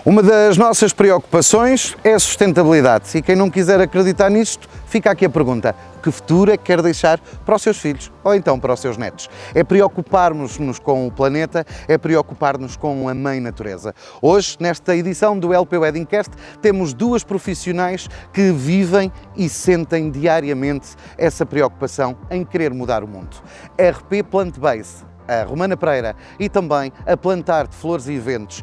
Uma das nossas preocupações é a sustentabilidade e quem não quiser acreditar nisto, fica aqui a pergunta: que futuro é que quer deixar para os seus filhos ou então para os seus netos? É preocuparmos-nos com o planeta, é preocupar-nos com a mãe natureza. Hoje, nesta edição do LP Weddingcast, temos duas profissionais que vivem e sentem diariamente essa preocupação em querer mudar o mundo. RP Plant Base, a Romana Pereira e também a Plantar de Flores e Eventos,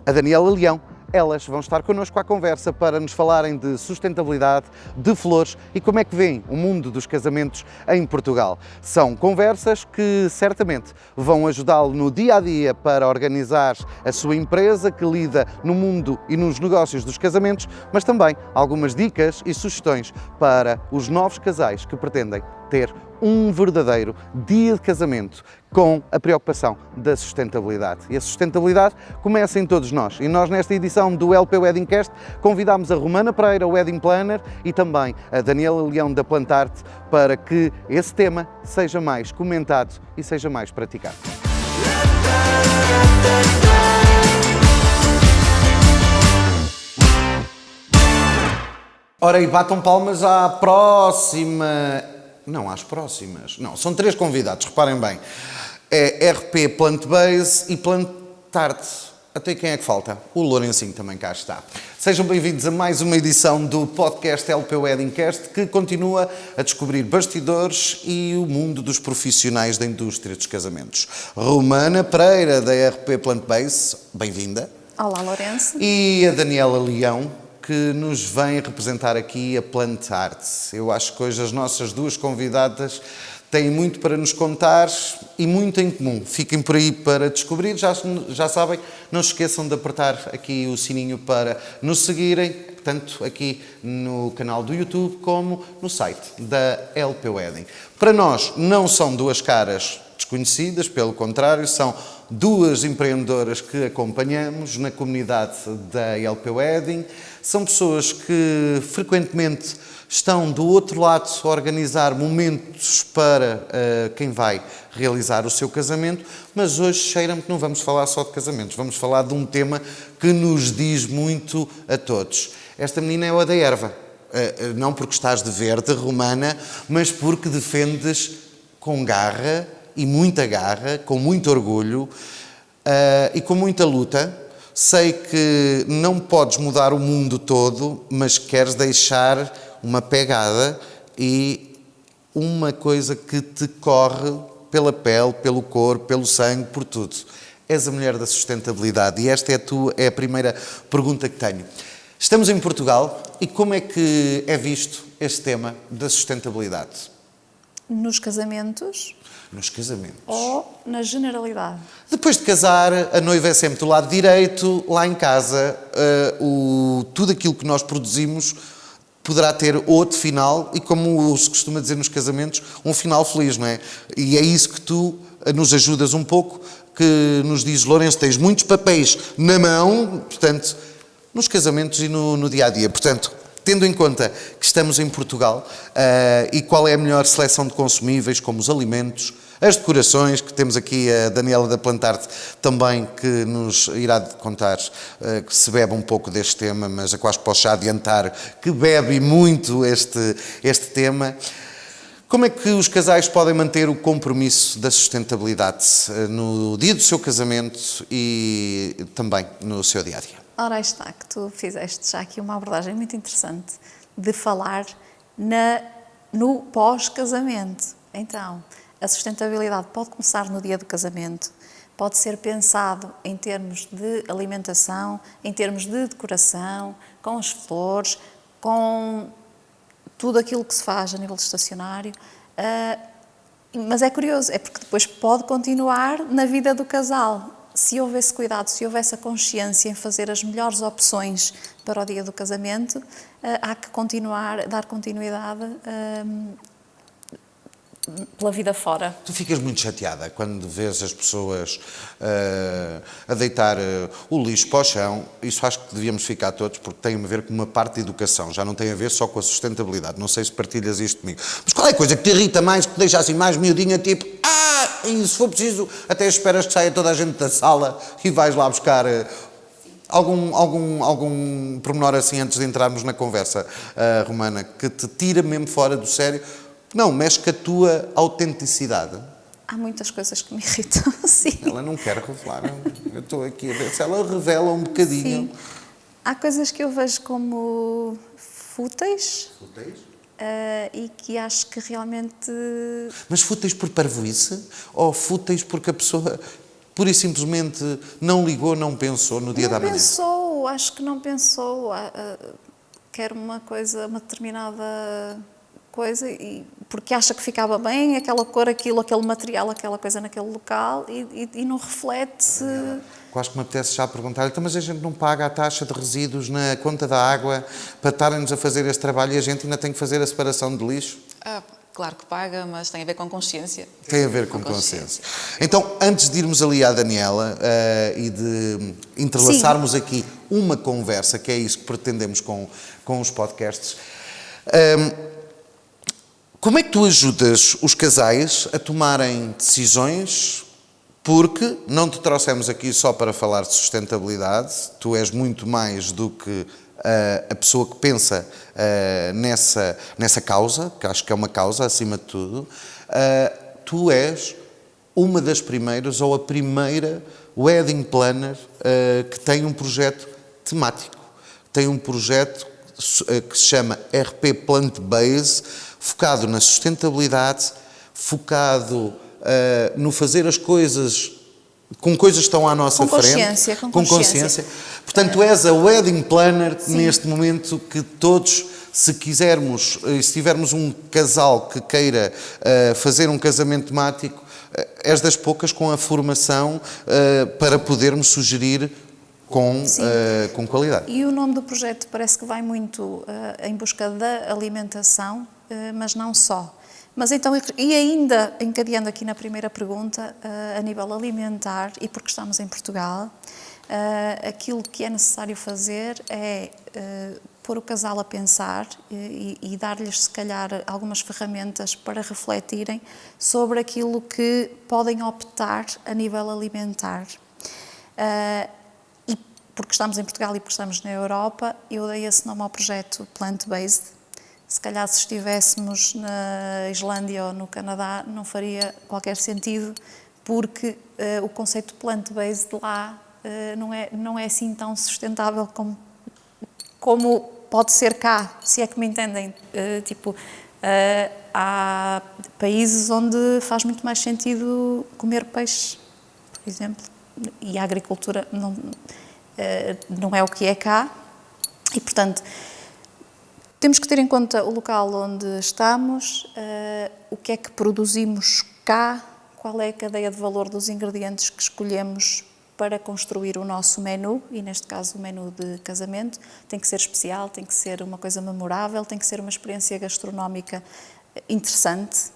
a Daniela Leão. Elas vão estar connosco à conversa para nos falarem de sustentabilidade, de flores e como é que vêem o mundo dos casamentos em Portugal. São conversas que certamente vão ajudá-lo no dia-a-dia para organizar a sua empresa que lida no mundo e nos negócios dos casamentos, mas também algumas dicas e sugestões para os novos casais que pretendem ter um verdadeiro dia de casamento com a preocupação da sustentabilidade. E a sustentabilidade começa em todos nós. E nós, nesta edição do LP Weddingcast, convidámos a Romana Pereira, Wedding Planner, e também a Daniela Leão da Plantarte para que esse tema seja mais comentado e seja mais praticado. Ora, e batam palmas à próxima... Não, às próximas. Não, são três convidados, reparem bem. É RP Plant Base e Plantarte. Até quem é que falta? O Lourencinho também cá está. Sejam bem-vindos a mais uma edição do podcast LP Weddingcast, que continua a descobrir bastidores e o mundo dos profissionais da indústria dos casamentos. Romana Pereira, da RP Plant Base, bem-vinda. Olá, Lourenço. E a Daniela Leão, que nos vem representar aqui a Plantarte. Eu acho que hoje as nossas duas convidadas têm muito para nos contar e muito em comum. Fiquem por aí para descobrir. Já sabem, não se esqueçam de apertar aqui o sininho para nos seguirem, tanto aqui no canal do YouTube como no site da LP Wedding. Para nós, não são duas caras desconhecidas, pelo contrário, são duas empreendedoras que acompanhamos na comunidade da LP Wedding. São pessoas que frequentemente estão do outro lado a organizar momentos para quem vai realizar o seu casamento, mas hoje cheira-me que não vamos falar só de casamentos, vamos falar de um tema que nos diz muito a todos. Esta menina é a da erva, não porque estás de verde, Romana, mas porque defendes com garra e muita garra, com muito orgulho e com muita luta. Sei que não podes mudar o mundo todo, mas queres deixar uma pegada e uma coisa que te corre pela pele, pelo corpo, pelo sangue, por tudo. És a mulher da sustentabilidade e esta é a primeira pergunta que tenho. Estamos em Portugal e como é que é visto este tema da sustentabilidade? Nos casamentos? Nos casamentos. Ou na generalidade? Depois de casar, a noiva é sempre do lado direito, lá em casa, tudo aquilo que nós produzimos poderá ter outro final e, como se costuma dizer nos casamentos, um final feliz, não é? E é isso que tu nos ajudas um pouco, que nos diz: Lourenço, tens muitos papéis na mão, portanto, nos casamentos e no dia-a-dia. Portanto, tendo em conta que estamos em Portugal e qual é a melhor seleção de consumíveis, como os alimentos, as decorações, que temos aqui a Daniela da Plantarte também, que nos irá contar que se bebe um pouco deste tema, mas eu quase posso já adiantar que bebe muito este tema. Como é que os casais podem manter o compromisso da sustentabilidade no dia do seu casamento e também no seu dia-a-dia? Ora, aí está, que tu fizeste já aqui uma abordagem muito interessante de falar no pós-casamento. Então, a sustentabilidade pode começar no dia do casamento, pode ser pensado em termos de alimentação, em termos de decoração, com as flores, com tudo aquilo que se faz a nível estacionário. Mas é curioso, é porque depois pode continuar na vida do casal. Se houvesse cuidado, se houvesse a consciência em fazer as melhores opções para o dia do casamento, há que continuar, dar continuidade pela vida fora. Tu ficas muito chateada quando vês as pessoas a deitar o lixo para o chão. Isso acho que devíamos ficar todos, porque tem a ver com uma parte de educação, já não tem a ver só com a sustentabilidade. Não sei se partilhas isto comigo. Mas qual é a coisa que te irrita mais, que te deixa assim mais miudinha, tipo, e se for preciso, até esperas que saia toda a gente da sala e vais lá buscar algum pormenor assim antes de entrarmos na conversa, Romana, que te tira mesmo fora do sério? Não, mexe com a tua autenticidade. Há muitas coisas que me irritam, sim. Ela não quer revelar. Eu estou aqui a ver se ela revela um bocadinho. Sim. Há coisas que eu vejo como fúteis. Fúteis? E que acho que realmente... Mas fúteis por parvoíce? Ou fúteis porque a pessoa pura e simplesmente não ligou, não pensou no dia da manhã? Não pensou, acho que não pensou. Quer uma determinada coisa, porque acha que ficava bem, aquela cor, aquilo, aquele material, aquela coisa naquele local e não reflete. Quase que me apetece já perguntar, então, mas a gente não paga a taxa de resíduos na conta da água para estarem-nos a fazer esse trabalho e a gente ainda tem que fazer a separação de lixo? Claro que paga, mas tem a ver com consciência. Tem a ver com consciência. Então, antes de irmos ali à Daniela e de entrelaçarmos aqui uma conversa, que é isso que pretendemos com os podcasts, como é que tu ajudas os casais a tomarem decisões? Porque não te trouxemos aqui só para falar de sustentabilidade, tu és muito mais do que a pessoa que pensa nessa causa, que acho que é uma causa acima de tudo. Tu és uma das primeiras ou a primeira wedding planner que tem um projeto temático. Tem um projeto que se chama RP Plant Base, focado na sustentabilidade, focado no fazer as coisas com coisas que estão à nossa frente. Com consciência. Portanto, tu és a wedding planner neste momento que todos, se quisermos, se tivermos um casal que queira fazer um casamento temático, és das poucas com a formação para podermos sugerir com qualidade. E o nome do projeto parece que vai muito em busca da alimentação, mas não só. Mas então, e ainda encadeando aqui na primeira pergunta, a nível alimentar, e porque estamos em Portugal, aquilo que é necessário fazer é pôr o casal a pensar e dar-lhes, se calhar, algumas ferramentas para refletirem sobre aquilo que podem optar a nível alimentar. E porque estamos em Portugal e porque estamos na Europa, eu dei esse nome ao projeto Plant-Based. Se calhar, se estivéssemos na Islândia ou no Canadá, não faria qualquer sentido, porque o conceito plant-based de lá não é assim tão sustentável como pode ser cá, se é que me entendem. Há países onde faz muito mais sentido comer peixe, por exemplo, e a agricultura não é o que é cá, e, portanto, temos que ter em conta o local onde estamos, o que é que produzimos cá, qual é a cadeia de valor dos ingredientes que escolhemos para construir o nosso menu, e neste caso o menu de casamento. Tem que ser especial, tem que ser uma coisa memorável, tem que ser uma experiência gastronómica interessante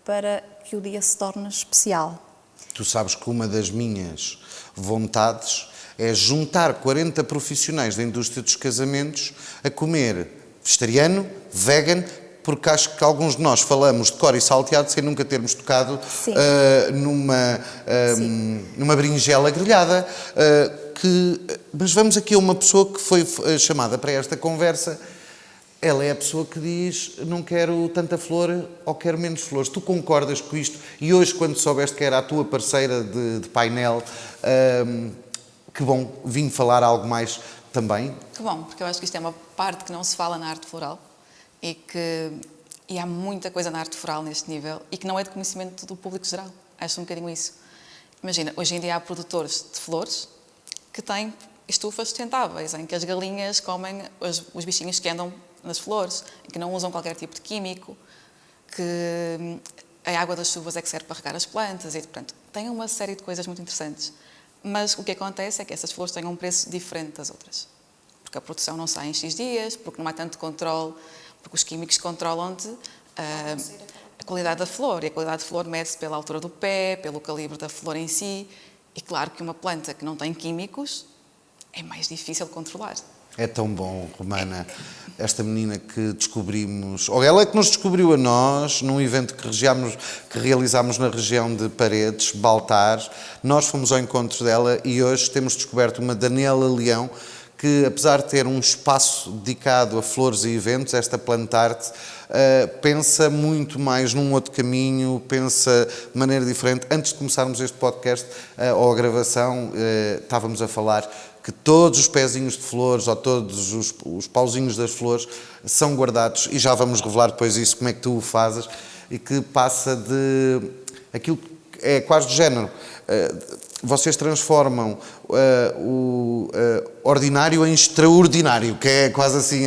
para que o dia se torne especial. Tu sabes que uma das minhas vontades é juntar 40 profissionais da indústria dos casamentos a comer vegetariano, vegan, porque acho que alguns de nós falamos de cor e salteado sem nunca termos tocado numa berinjela grelhada. Mas vamos aqui a uma pessoa que foi chamada para esta conversa. Ela é a pessoa que diz, não quero tanta flor ou quero menos flores. Tu concordas com isto? E hoje, quando soubeste que era a tua parceira de painel, que bom, vim falar algo mais também. Que bom, porque eu acho que isto é uma parte que não se fala na arte floral e há muita coisa na arte floral neste nível e que não é de conhecimento do público geral. Acho um bocadinho isso. Imagina, hoje em dia há produtores de flores que têm estufas sustentáveis, em que as galinhas comem os bichinhos que andam nas flores, em que não usam qualquer tipo de químico, que a água das chuvas é que serve para regar as plantas e, portanto, tem uma série de coisas muito interessantes. Mas o que acontece é que essas flores têm um preço diferente das outras. Porque a produção não sai em X dias, porque não há tanto controle, porque os químicos controlam-te a qualidade da flor. E a qualidade de flor mede-se pela altura do pé, pelo calibre da flor em si. E claro que uma planta que não tem químicos é mais difícil de controlar. É tão bom, Romana, esta menina que descobrimos, ou ela é que nos descobriu a nós, num evento que realizámos na região de Paredes, Baltar. Nós fomos ao encontro dela e hoje temos descoberto uma Daniela Leão, que apesar de ter um espaço dedicado a flores e eventos, esta Plantarte, pensa muito mais num outro caminho, pensa de maneira diferente. Antes de começarmos este podcast, ou a gravação, estávamos a falar que todos os pezinhos de flores, ou todos os pauzinhos das flores, são guardados, e já vamos revelar depois isso, como é que tu o fazes, e que passa de aquilo que é quase de género. Vocês transformam o ordinário em extraordinário, que é quase assim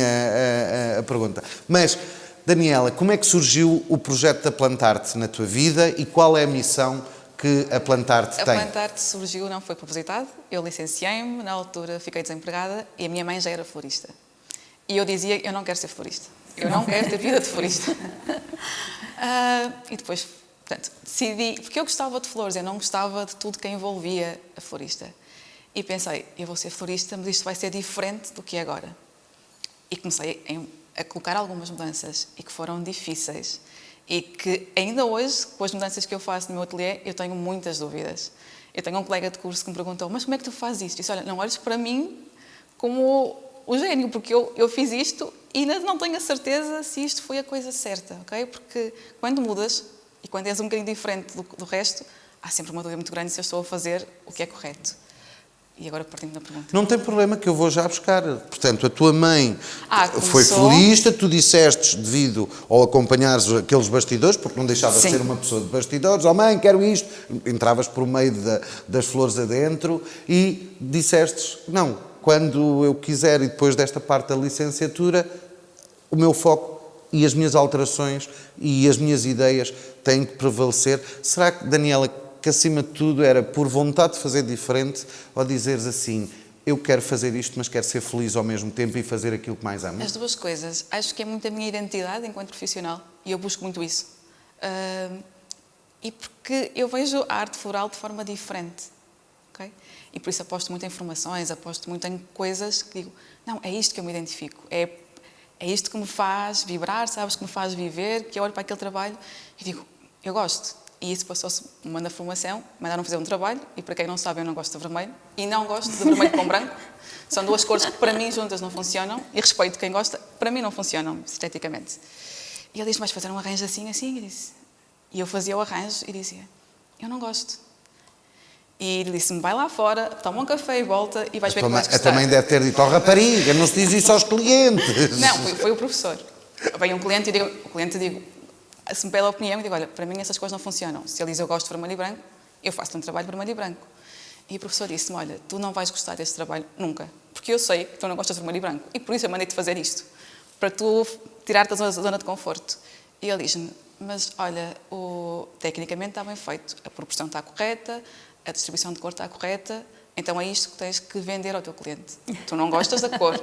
a pergunta. Mas, Daniela, como é que surgiu o projeto da Plantarte na tua vida e qual é a missão que a Plantarte tem? A Plantarte surgiu, não foi propositado. Eu licenciei-me, na altura fiquei desempregada e a minha mãe já era florista. E eu dizia, eu não quero ser florista. Eu não quero ter vida de florista. E depois, portanto, decidi, porque eu gostava de flores, eu não gostava de tudo que envolvia a florista. E pensei, eu vou ser florista, mas isto vai ser diferente do que é agora. E comecei a colocar algumas mudanças e que foram difíceis. E que ainda hoje, com as mudanças que eu faço no meu ateliê, eu tenho muitas dúvidas. Eu tenho um colega de curso que me perguntou, mas como é que tu fazes isto? Eu disse, olha, não olhes para mim como o gênio, porque eu fiz isto e ainda não tenho a certeza se isto foi a coisa certa, ok? Porque quando mudas e quando és um bocadinho diferente do resto, há sempre uma dúvida muito grande se eu estou a fazer o que é correto. E agora partindo da pergunta. Não tem problema, que eu vou já buscar. Portanto, a tua mãe foi começou... florista, tu disseste, devido ao acompanhares aqueles bastidores, porque não deixavas de ser uma pessoa de bastidores, oh mãe, quero isto, entravas por meio das flores adentro e disseste, não, quando eu quiser, e depois desta parte da licenciatura, o meu foco e as minhas alterações e as minhas ideias têm que prevalecer. Será que, Daniela, que acima de tudo era por vontade de fazer diferente, ou dizeres assim, eu quero fazer isto, mas quero ser feliz ao mesmo tempo e fazer aquilo que mais amo? As duas coisas. Acho que é muito a minha identidade enquanto profissional e eu busco muito isso. E porque eu vejo a arte floral de forma diferente. Okay? E por isso aposto muito em informações, aposto muito em coisas que digo, não, é isto que eu me identifico. É isto que me faz vibrar, sabes, que me faz viver, que eu olho para aquele trabalho e digo, eu gosto. E isso passou-se na formação, mandaram fazer um trabalho, e para quem não sabe, eu não gosto de vermelho, e não gosto de vermelho com branco. São duas cores que para mim juntas não funcionam, e respeito quem gosta, para mim não funcionam esteticamente. E ele disse, vais fazer um arranjo assim, e disse. E eu fazia o arranjo e dizia, eu não gosto. E ele disse-me, vai lá fora, toma um café e volta, e vais ver que vais gostar. Também deve ter dito, ó rapariga, não se diz isso aos clientes. Não, foi o professor. Vem um cliente e digo, se me pede a opinião, eu digo, olha, para mim essas coisas não funcionam. Se ele diz, eu gosto de vermelho e branco, eu faço um trabalho vermelho e branco. E o professor disse-me, olha, tu não vais gostar deste trabalho nunca, porque eu sei que tu não gostas de vermelho e branco, e por isso eu mandei-te fazer isto, para tu tirar-te da zona de conforto. E ele diz-me, mas olha, tecnicamente está bem feito, a proporção está correta, a distribuição de cor está correta, então é isto que tens que vender ao teu cliente. Tu não gostas da cor,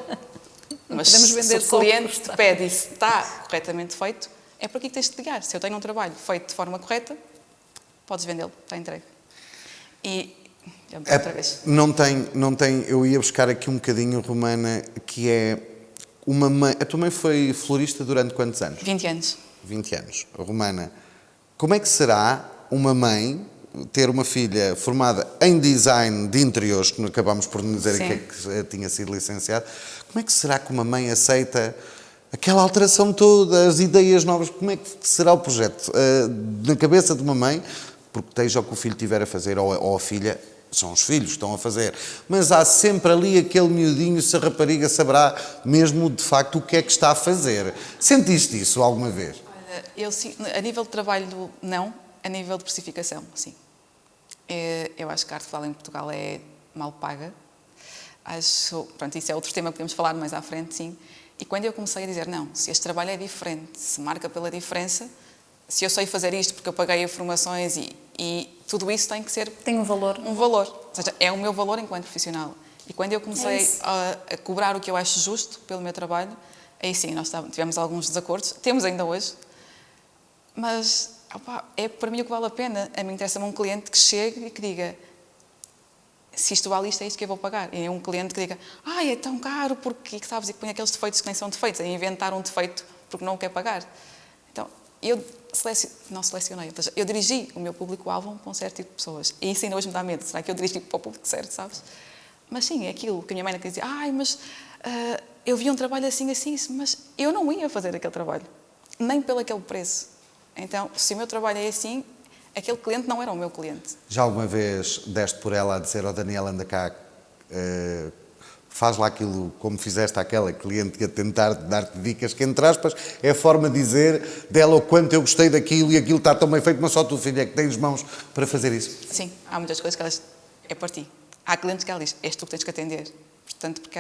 mas se o cliente te pede e se está corretamente feito, é por aqui que tens de ligar. Se eu tenho um trabalho feito de forma correta, podes vendê-lo, está entregue. E já me outra vez. Não tem, eu ia buscar aqui um bocadinho, Romana, que é uma mãe. A tua mãe foi florista durante quantos anos? 20 anos. 20 anos. Romana, como é que será uma mãe ter uma filha formada em design de interiores, que acabámos por dizer que tinha sido licenciada, como é que será que uma mãe aceita aquela alteração toda, as ideias novas? Como é que será o projeto? Na cabeça de uma mãe, porque esteja o que o filho tiver a fazer, ou a filha, são os filhos que estão a fazer, mas há sempre ali aquele miudinho, se a rapariga saberá mesmo de facto o que é que está a fazer. Sentiste isso alguma vez? Olha, eu, a nível de trabalho, não. A nível de precificação, sim. Eu acho que a arte floral em Portugal é mal paga. Pronto, isso é outro tema que podemos falar mais à frente, sim. E quando eu comecei a dizer, não, se este trabalho é diferente, se marca pela diferença, se eu sei fazer isto porque eu paguei a formações e tudo isso tem que ser... Tem um valor. Um valor. Ou seja, é o meu valor enquanto profissional. E quando eu comecei a cobrar o que eu acho justo pelo meu trabalho, aí sim, nós tivemos alguns desacordos, temos ainda hoje, mas opa, é para mim o que vale a pena. A mim interessa-me um cliente que chegue e que diga, se isto vale isto, é isto que eu vou pagar. E é um cliente que diga, é tão caro porque, sabes, e que põe aqueles defeitos que nem são defeitos, é inventar um defeito porque não o quer pagar. Então, eu não selecionei, eu dirigi o meu público-alvo para um certo tipo de pessoas. E isso ainda hoje me dá medo, será que eu dirigi para o público certo, sabes? Mas sim, é aquilo que a minha mãe dizia, mas eu vi um trabalho assim, mas eu não ia fazer aquele trabalho, nem pelo aquele preço. Então, se o meu trabalho é assim, aquele cliente não era o meu cliente. Já alguma vez deste por ela a dizer ao Daniel, anda cá, faz lá aquilo como fizeste àquela cliente a tentar dar-te dicas, que entre aspas é a forma de dizer dela o quanto eu gostei daquilo e aquilo está tão bem feito, mas só tu, filho, é que tens mãos para fazer isso? Sim, há muitas coisas que ela diz, é por ti. Há clientes que ela diz, és tu que tens que atender. Portanto, porque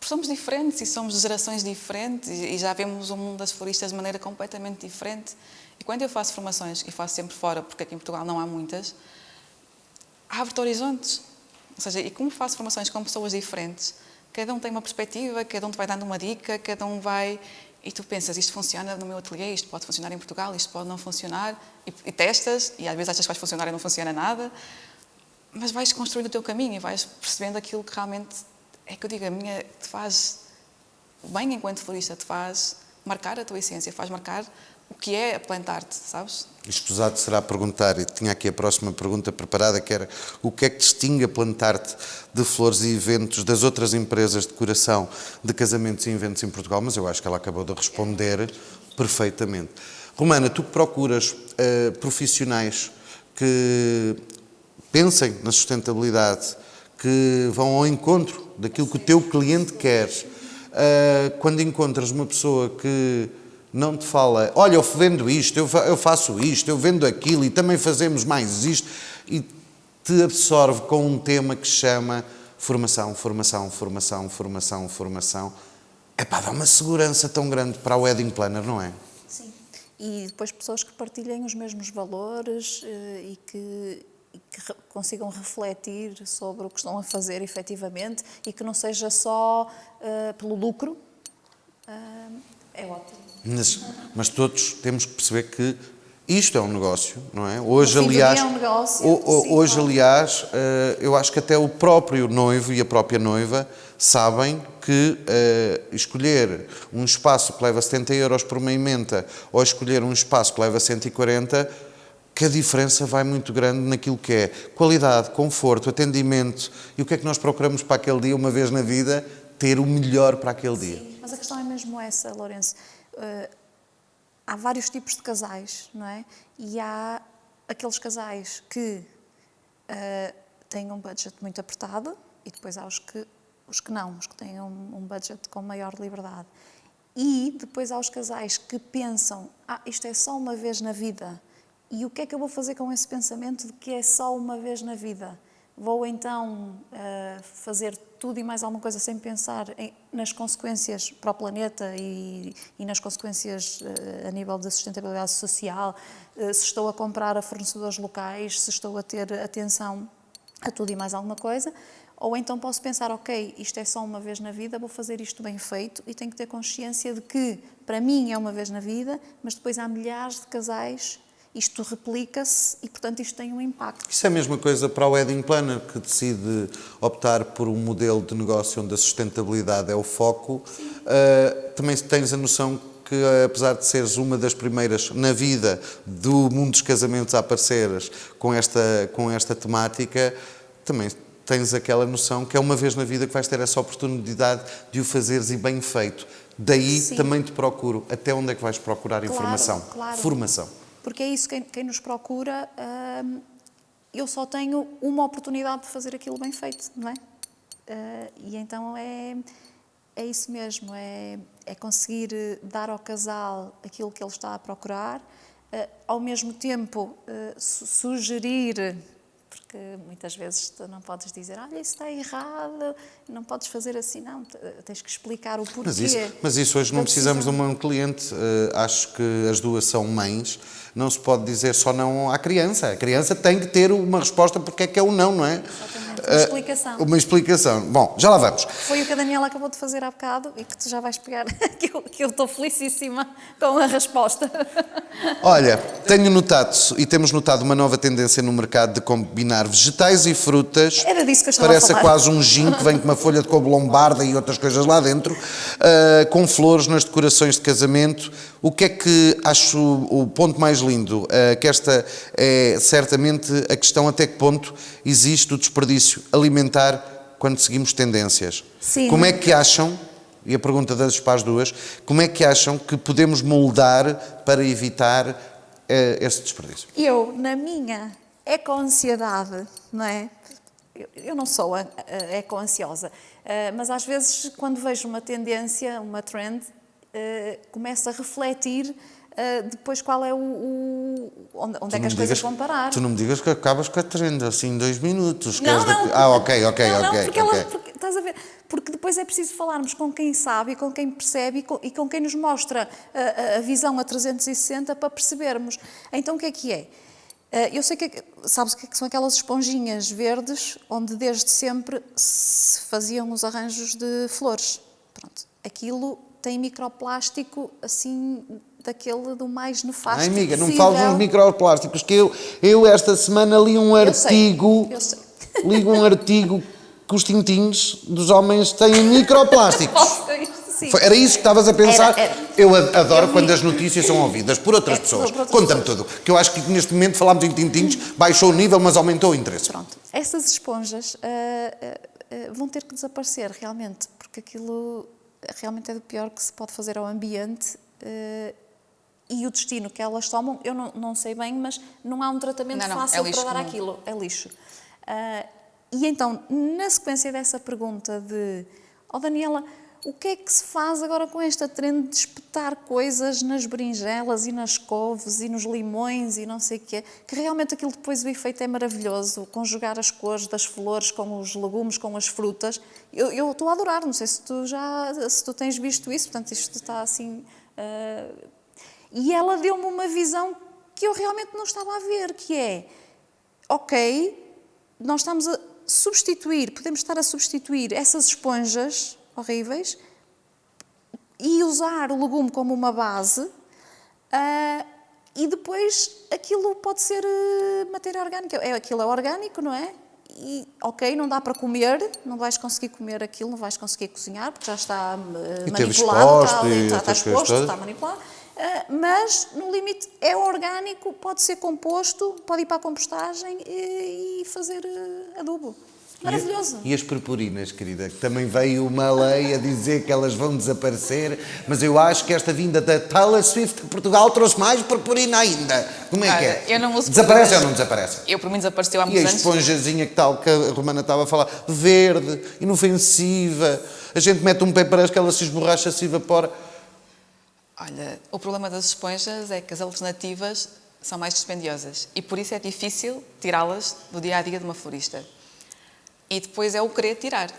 somos diferentes e somos de gerações diferentes e já vemos o mundo das floristas de maneira completamente diferente. E quando eu faço formações, e faço sempre fora, porque aqui em Portugal não há muitas, abre-te horizontes. Ou seja, e como faço formações com pessoas diferentes, cada um tem uma perspectiva, cada um te vai dando uma dica, cada um vai... E tu pensas, isto funciona no meu ateliê, isto pode funcionar em Portugal, isto pode não funcionar, e testas, e às vezes achas que vai funcionar e não funciona nada, mas vais construindo o teu caminho e vais percebendo aquilo que realmente, é que eu digo, te faz bem enquanto florista, te faz marcar a tua essência, faz marcar o que é a plantar-te, sabes? Escusado será perguntar, e tinha aqui a próxima pergunta preparada, que era o que é que distingue a Plantarte de flores e eventos das outras empresas de decoração de casamentos e eventos em Portugal, mas eu acho que ela acabou de responder perfeitamente. Romana, tu procuras profissionais que pensem na sustentabilidade, que vão ao encontro daquilo que o teu cliente quer. Quando encontras uma pessoa que não te fala, olha, eu vendo isto, eu faço isto, eu vendo aquilo e também fazemos mais isto, e te absorve com um tema que se chama formação, formação, formação, formação, formação. Dá uma segurança tão grande para o wedding planner, não é? Sim. E depois pessoas que partilhem os mesmos valores e que consigam refletir sobre o que estão a fazer efetivamente e que não seja só pelo lucro, é ótimo. Mas todos temos que perceber que isto é um negócio, não é? Hoje, aliás, é um negócio, hoje, aliás, eu acho que até o próprio noivo e a própria noiva sabem que escolher um espaço que leva 70 euros por uma emenda ou escolher um espaço que leva 140, que a diferença vai muito grande naquilo que é qualidade, conforto, atendimento e o que é que nós procuramos para aquele dia, uma vez na vida, ter o melhor para aquele dia. Mas a questão é mesmo essa, Lourenço. Há vários tipos de casais, não é? E há aqueles casais que têm um budget muito apertado e depois há os que não, os que têm um budget com maior liberdade. E depois há os casais que pensam, isto é só uma vez na vida. E o que é que eu vou fazer com esse pensamento de que é só uma vez na vida? Vou então fazer tudo e mais alguma coisa sem pensar nas consequências para o planeta e nas consequências a nível da sustentabilidade social, se estou a comprar a fornecedores locais, se estou a ter atenção a tudo e mais alguma coisa, ou então posso pensar, ok, isto é só uma vez na vida, vou fazer isto bem feito e tenho que ter consciência de que para mim é uma vez na vida, mas depois há milhares de casais. Isto replica-se e, portanto, isto tem um impacto. Isso é a mesma coisa para o wedding planner, que decide optar por um modelo de negócio onde a sustentabilidade é o foco. Também tens a noção que, apesar de seres uma das primeiras na vida do mundo dos casamentos a apareceres com esta temática, também tens aquela noção que é uma vez na vida que vais ter essa oportunidade de o fazeres e bem feito. Daí Sim. Também te procuro. Até onde é que vais procurar informação? Claro. Formação. Porque é isso, quem nos procura, eu só tenho uma oportunidade de fazer aquilo bem feito, não é? E então é isso mesmo, é conseguir dar ao casal aquilo que ele está a procurar, ao mesmo tempo sugerir, porque muitas vezes tu não podes dizer, olha, isso está errado, não podes fazer assim, não, tens que explicar o porquê. Mas isso hoje não precisamos de um cliente, acho que as duas são mães, não se pode dizer só não à criança, a criança tem que ter uma resposta porque é que é o não, não é? uma explicação. Uma explicação. Bom, já lá vamos. Foi o que a Daniela acabou de fazer há bocado e que tu já vais pegar, que eu estou felicíssima com a resposta. Olha, tenho notado e temos notado uma nova tendência no mercado de combinar vegetais e frutas. Era disso que eu estava Parece a falar. quase um gin que vem com uma folha de couve lombarda e outras coisas lá dentro, com flores nas decorações de casamento. O que é que acho o ponto mais lindo? Que esta é certamente a questão até que ponto existe o desperdício alimentar quando seguimos tendências. Sim. Como é que acham, e a pergunta das para as duas, como é que acham que podemos moldar para evitar esse desperdício? Eu, na minha eco-ansiedade, não é? Eu não sou eco-ansiosa, mas às vezes quando vejo uma tendência, uma trend, começo a refletir depois qual é onde é que as coisas vão parar. Tu não me digas que acabas com a trend assim em 2 minutos. Não, Ok. Porque estás a ver? Porque depois é preciso falarmos com quem sabe e com quem percebe e com quem nos mostra a visão a 360 para percebermos. Então o que é? Eu sei sabes o que são aquelas esponjinhas verdes onde desde sempre se faziam os arranjos de flores. Pronto, aquilo tem microplástico assim daquele do mais nefasto Ai, amiga, não possível. fales nos microplásticos, que eu esta semana li um artigo, Eu sei. li um artigo que os tintinhos dos homens têm microplásticos. Sim. Era isso que estavas a pensar? Era. Eu adoro quando as notícias são ouvidas por outras pessoas. por outras Conta-me pessoas. tudo. Que eu acho que neste momento falámos em tintinhos, baixou o nível, mas aumentou o interesse. Pronto, essas esponjas vão ter que desaparecer realmente, porque aquilo realmente é do pior que se pode fazer ao ambiente e o destino que elas tomam, eu não sei bem, mas não há um tratamento Não, fácil é lixo para dar comum. aquilo, é lixo. E então, na sequência dessa pergunta de, Daniela, o que é que se faz agora com esta trend de espetar coisas nas berinjelas e nas couves e nos limões e não sei o quê, que realmente aquilo depois o efeito é maravilhoso, conjugar as cores das flores com os legumes, com as frutas. Eu estou a adorar, não sei se tu tens visto isso, portanto isto está assim... E ela deu-me uma visão que eu realmente não estava a ver, que é, ok, nós estamos a substituir, podemos estar a substituir essas esponjas horríveis e usar o legume como uma base e depois aquilo pode ser matéria orgânica. Aquilo é orgânico, não é? E, ok, não dá para comer, não vais conseguir comer aquilo, não vais conseguir cozinhar porque já está manipulado, está manipulado. Mas, no limite, é orgânico, pode ser composto, pode ir para a compostagem e fazer adubo. Maravilhoso. E as purpurinas, querida, que também veio uma lei a dizer que elas vão desaparecer, mas eu acho que esta vinda da Taylor Swift a Portugal trouxe mais purpurina ainda. Como é que é? Eu não uso Desaparece purpurinas. ou não desaparece? Eu, por mim, desapareceu há E a muitos anos. esponjazinha que a Romana estava a falar, verde, inofensiva, a gente mete um pé para que ela se esborracha, se evapora. Olha, o problema das esponjas é que as alternativas são mais dispendiosas e por isso é difícil tirá-las do dia-a-dia de uma florista. E depois é o querer tirar,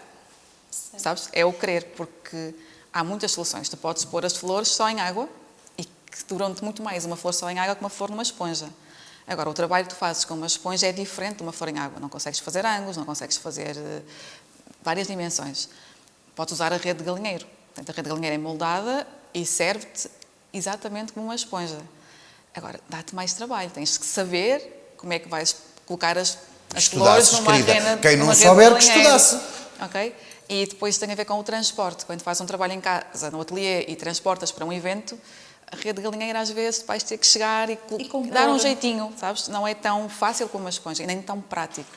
sabes? É o querer, porque há muitas soluções. Tu podes pôr as flores só em água e que duram muito mais uma flor só em água que uma flor numa esponja. Agora, o trabalho que tu fazes com uma esponja é diferente de uma flor em água. Não consegues fazer ângulos, não consegues fazer várias dimensões. Podes usar a rede de galinheiro. Portanto, a rede de galinheiro é moldada e serve-te exatamente como uma esponja. Agora, dá-te mais trabalho. Tens que saber como é que vais colocar as flores numa rede. Quem não souber, que estudasse. Ok? E depois tem a ver com o transporte. Quando fazes um trabalho em casa, no ateliê, e transportas para um evento, a rede de galinheira às vezes vais ter que chegar e dar um jeitinho, sabes? Não é tão fácil como uma esponja e nem tão prático.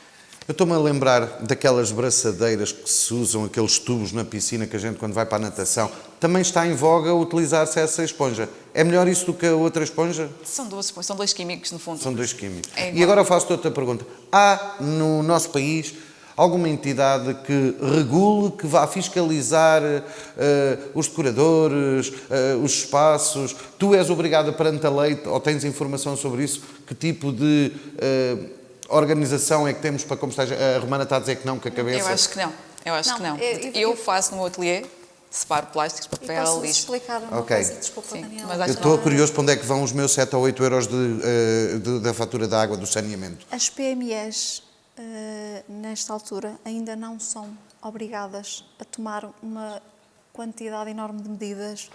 Eu estou-me a lembrar daquelas braçadeiras que se usam, aqueles tubos na piscina que a gente quando vai para a natação, também está em voga utilizar-se essa esponja. É melhor isso do que a outra esponja? São dois químicos, no fundo. São dois químicos. É E agora faço-te outra pergunta. Há no nosso país alguma entidade que regule, que vá fiscalizar os decoradores, os espaços? Tu és obrigada perante a lei, ou tens informação sobre isso? Que tipo de organização é que temos para compostagem? A Romana está a dizer que não, que a cabeça... Eu acho que não. Eu faço no meu ateliê, separo plásticos, papel, posso lixo. explicar uma Ok. coisa? Desculpa, Sim, Daniela. mas Eu acho estou curioso para onde é que vão os meus 7 ou 8 euros da fatura da água do saneamento. As PMEs nesta altura, ainda não são obrigadas a tomar uma quantidade enorme de medidas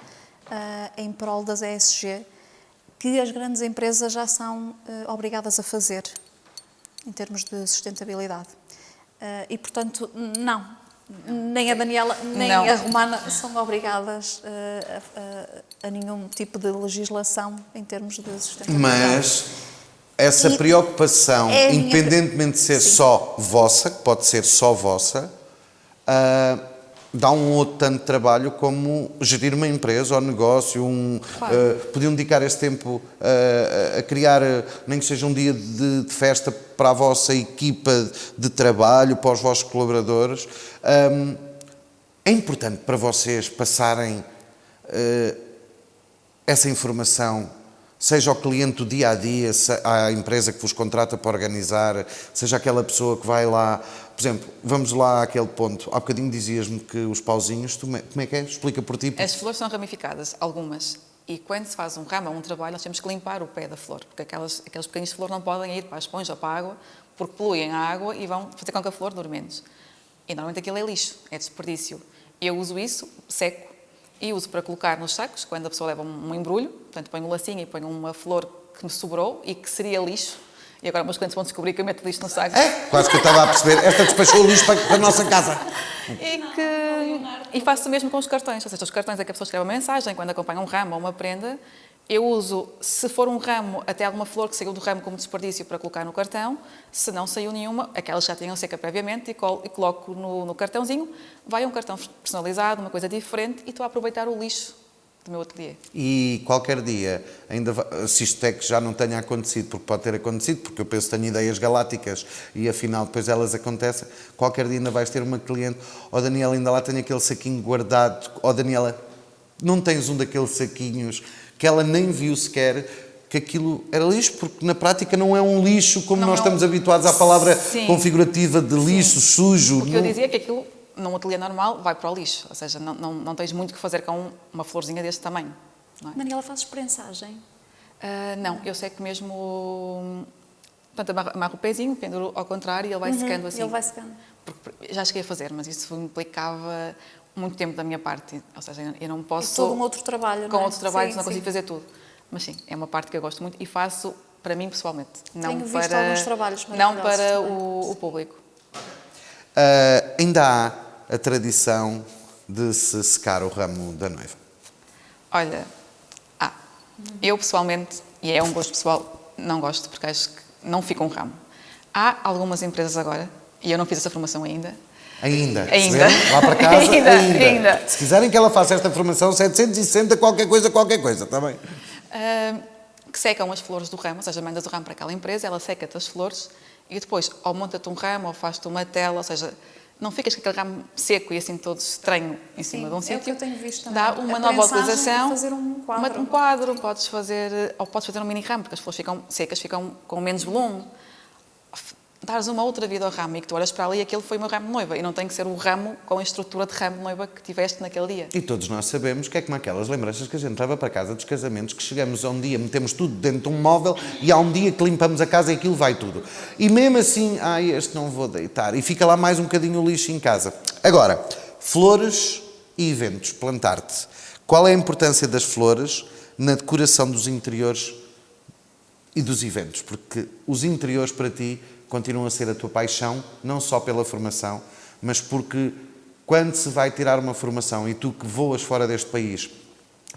em prol das ESG, que as grandes empresas já são obrigadas a fazer, em termos de sustentabilidade. E, portanto, não. Nem a Daniela, nem Não. a Romana são obrigadas a nenhum tipo de legislação em termos de sustentabilidade. Mas essa E preocupação, é a minha independentemente de ser Sim. só vossa, que pode ser só vossa, dá um outro tanto de trabalho como gerir uma empresa ou negócio. Claro. Podiam dedicar esse tempo a criar, nem que seja um dia de festa para a vossa equipa de trabalho, para os vossos colaboradores. É importante para vocês passarem essa informação, seja ao cliente do dia a dia, à empresa que vos contrata para organizar, seja aquela pessoa que vai lá. Por exemplo, vamos lá àquele ponto. Há bocadinho dizias-me que os pauzinhos, como é que é? Explica por ti. As flores são ramificadas, algumas. E quando se faz um ramo ou um trabalho, nós temos que limpar o pé da flor, porque aqueles pequenos de flor não podem ir para a esponja ou para a água, porque poluem a água e vão fazer com que a flor dure menos. E normalmente aquilo é lixo, é desperdício. Eu uso isso, seco, e uso para colocar nos sacos, quando a pessoa leva um embrulho, portanto ponho um lacinho e ponho uma flor que me sobrou e que seria lixo. E agora meus clientes vão descobrir que eu meto lixo no saco. Quase que eu estava a perceber. Esta despachou o lixo para a nossa casa. E faço o mesmo com os cartões. Ou seja, os cartões é que a pessoa escreve uma mensagem, quando acompanha um ramo ou uma prenda, eu uso, se for um ramo, até alguma flor que saiu do ramo como desperdício para colocar no cartão. Se não saiu nenhuma, aquelas já tinham seca previamente e coloco no cartãozinho. Vai um cartão personalizado, uma coisa diferente, e estou a aproveitar o lixo do meu ateliê. E qualquer dia, se isto é que já não tenha acontecido, porque pode ter acontecido, porque eu penso que tenho ideias galácticas e afinal depois elas acontecem, qualquer dia ainda vais ter uma cliente, Daniela, ainda lá tenho aquele saquinho guardado, Daniela, não tens um daqueles saquinhos que ela nem viu sequer que aquilo era lixo, porque na prática não é um lixo como Não nós é um- estamos habituados à palavra Sim. configurativa de lixo, sujo. Porque eu dizia que aquilo, num ateliê normal, vai para o lixo. Ou seja, não tens muito o que fazer com uma florzinha deste tamanho. Não é? Daniela, fazes prensagem? Não, eu sei que mesmo... Portanto, amarro o pezinho, penduro ao contrário e ele vai secando assim. Ele vai secando. Porque já cheguei a fazer, mas isso implicava muito tempo da minha parte. Ou seja, eu não posso... E todo um outro trabalho, Com não é? outros trabalhos Sim, não consigo sim. fazer tudo. Mas sim, é uma parte que eu gosto muito e faço para mim pessoalmente. Não Tenho visto para, alguns trabalhos não maravilhosos para também. o público. Ainda há a tradição de se secar o ramo da noiva. Olha, eu pessoalmente, e é um gosto pessoal, não gosto porque acho que não fica um ramo. Há algumas empresas agora, e eu não fiz essa formação ainda. Ainda. Ainda. Se vê, lá para casa, Ainda. Se quiserem que ela faça esta formação, 760 qualquer coisa, está bem? Que secam as flores do ramo, ou seja, mandas o ramo para aquela empresa, ela seca-te as flores e depois ou monta-te um ramo ou faz-te uma tela, ou seja, não ficas com aquele ramo seco e assim todo estranho em cima de um Sim, é o que sítio. eu tenho visto também. Dá A uma nova prensagem, utilização. fazer um quadro. Um quadro, podes fazer um mini ramo, porque as flores ficam secas, ficam com menos volume. Dares uma outra vida ao ramo e que tu olhas para ali e aquele foi o meu ramo de noiva. E não tem que ser o ramo com a estrutura de ramo de noiva que tiveste naquele dia. E todos nós sabemos que é como aquelas lembranças que a gente leva para casa dos casamentos, que chegamos a um dia, metemos tudo dentro de um móvel e há um dia que limpamos a casa e aquilo vai tudo. E mesmo assim, este não vou deitar. E fica lá mais um bocadinho o lixo em casa. Agora, flores e eventos, plantar-te. Qual é a importância das flores na decoração dos interiores e dos eventos? Porque os interiores para ti continuam a ser a tua paixão, não só pela formação, mas porque quando se vai tirar uma formação e tu que voas fora deste país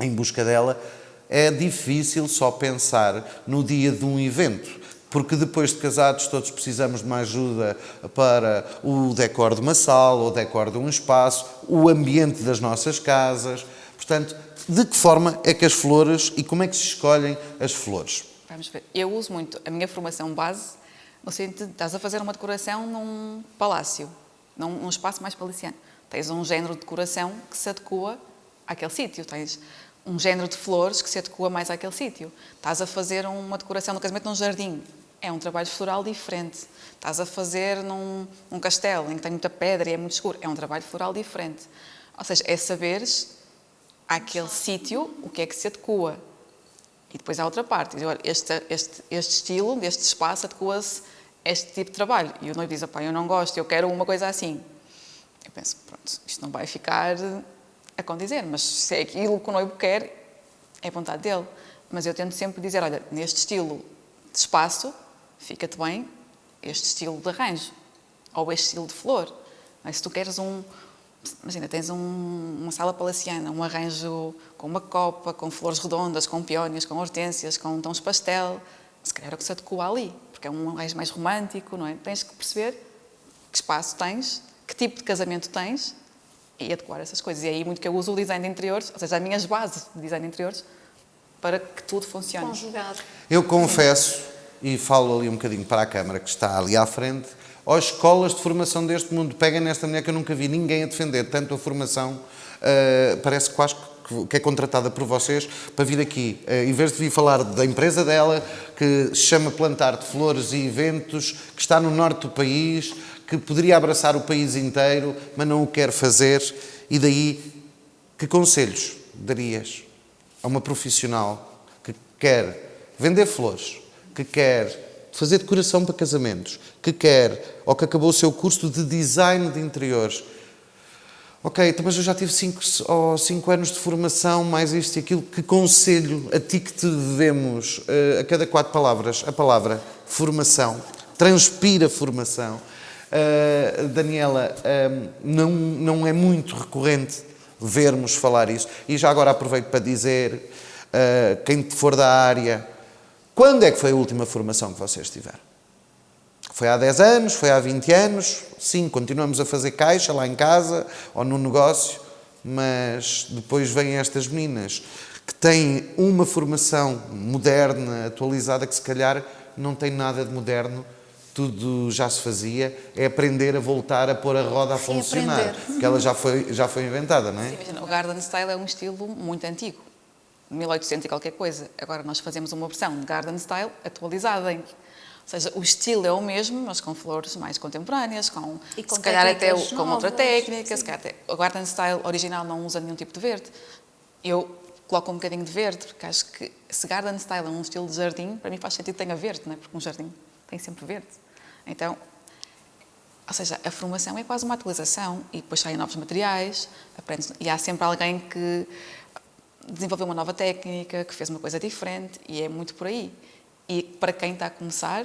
em busca dela, é difícil só pensar no dia de um evento, porque depois de casados todos precisamos de uma ajuda para o decor de uma sala, o decor de um espaço, o ambiente das nossas casas. Portanto, de que forma é que as flores e como é que se escolhem as flores? Vamos ver. Eu uso muito a minha formação base no sentido de estás a fazer uma decoração num palácio, num espaço mais paliciano. Tens um género de decoração que se adequa àquele sítio. Tens um género de flores que se adequa mais àquele sítio. Estás a fazer uma decoração no casamento num jardim. É um trabalho floral diferente. Estás a fazer num castelo em que tem muita pedra e é muito escuro. É um trabalho floral diferente. Ou seja, é saberes àquele sítio o que é que se adequa. E depois há outra parte. Olha, este estilo, este espaço adequa-se este tipo de trabalho. E o noivo diz, opá, eu não gosto, eu quero uma coisa assim. Eu penso, pronto, isto não vai ficar a condizer, mas se é aquilo que o noivo quer, é vontade dele. Mas eu tento sempre dizer, olha, neste estilo de espaço, fica-te bem este estilo de arranjo, ou este estilo de flor. Mas se tu queres imagina, tens uma sala palaciana, um arranjo com uma copa, com flores redondas, com peónias, com hortênsias, com tons pastel, se calhar é o que se adequa ali, porque é um arranjo mais romântico, não é? Tens que perceber que espaço tens, que tipo de casamento tens e adequar essas coisas. E é aí muito que eu uso o design de interiores, ou seja, as minhas bases de design de interiores, para que tudo funcione. Conjugado. Eu confesso, e falo ali um bocadinho para a câmara que está ali à frente, às escolas de formação deste mundo, peguem nesta mulher que eu nunca vi ninguém a defender tanto a formação, parece quase que é contratada por vocês para vir aqui, em vez de vir falar da empresa dela, que se chama Plantar de Flores e Eventos, que está no norte do país, que poderia abraçar o país inteiro, mas não o quer fazer, e daí, que conselhos darias a uma profissional que quer vender flores, que quer fazer decoração para casamentos, que quer, ou que acabou o seu curso de design de interiores? Ok, então, mas eu já tive 5 anos de formação, mais isto e aquilo. Que conselho a ti que te devemos, a cada 4 palavras, a palavra formação, transpira formação. Daniela, não é muito recorrente vermos falar isso. E já agora aproveito para dizer, quem for da área, quando é que foi a última formação que vocês tiveram? Foi há 10 anos? Foi há 20 anos? Sim, continuamos a fazer caixa lá em casa ou no negócio, mas depois vêm estas meninas que têm uma formação moderna, atualizada, que se calhar não tem nada de moderno, tudo já se fazia, é aprender a voltar a pôr a roda a funcionar, porque ela já foi inventada, não é? Sim, imagina, o Garden Style é um estilo muito antigo, 1800 e qualquer coisa. Agora nós fazemos uma versão de Garden Style atualizada, ou seja, o estilo é o mesmo, mas com flores mais contemporâneas, com se calhar até com outra técnica, se calhar até, o Garden Style original não usa nenhum tipo de verde. Eu coloco um bocadinho de verde, porque acho que se Garden Style é um estilo de jardim, para mim faz sentido que tenha verde, não é? Porque um jardim tem sempre verde. Então, ou seja, a formação é quase uma atualização e depois saem novos materiais, e há sempre alguém que desenvolveu uma nova técnica, que fez uma coisa diferente, e é muito por aí. E para quem está a começar,